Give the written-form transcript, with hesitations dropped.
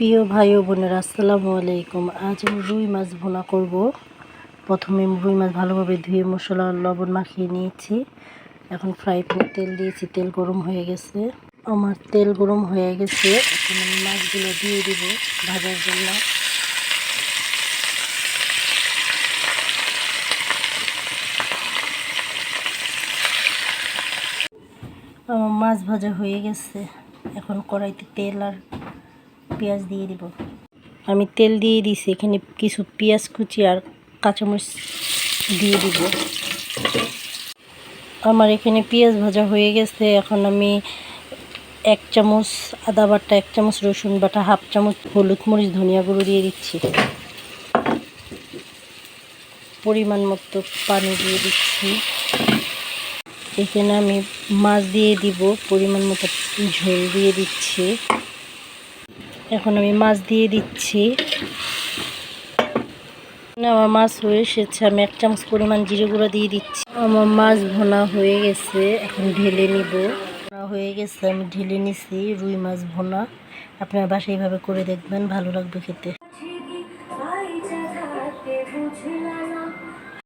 প্রিয় ভাই ও বোনেরা, আসসালামু আলাইকুম। আজ আমি রুই মাছ ভুনা করব। প্রথমে রুই মাছ ভালোভাবে ধুয়ে মশলা লবণ মাখিয়ে নিয়েছি। এখন ফ্রাই প্যানে তেল দিয়েছি, তেল গরম হয়ে গেছে। আমার তেল গরম হয়ে গেছে, এখন আমি মাছগুলো দিয়ে দিব ভাজার জন্য। আমার মাছ ভাজা হয়ে গেছে। এখন কড়াইতে তেল আর পেঁয়াজ দিয়ে দিব। আমি তেল দিয়ে দিয়েছি, এখানে কিছু পেঁয়াজ কুচি আর কাঁচামরিচ দিয়ে দিব। আমার এখানে পেঁয়াজ ভাজা হয়ে গেছে। এখন আমি 1 চামচ আদা বাটা, 1 চামচ রসুন বাটা, হাফ চামচ হলুদ মরিচ ধনিয়া গুঁড়ো দিয়ে দিচ্ছি। পরিমাণ মতো পানি দিয়ে দিচ্ছি। এখানে আমি মাছ দিয়ে দিব, পরিমাণ মতো ঝোল দিয়ে দিচ্ছি। এখন আমি মাছ দিয়ে দিচ্ছি। আমার মাছ হয়ে এসেছে, আমি 1 চামচ পরিমাণ জিরে গুঁড়ো দিয়ে দিচ্ছি। আমার মাছ ভোনা হয়ে গেছে, এখন ঢেলে নিব। হয়ে গেছে, আমি ঢেলে নিছি রুই মাছ ভোনা। আপনারা বাসায় এইভাবে করে দেখবেন, ভালো লাগবে খেতে।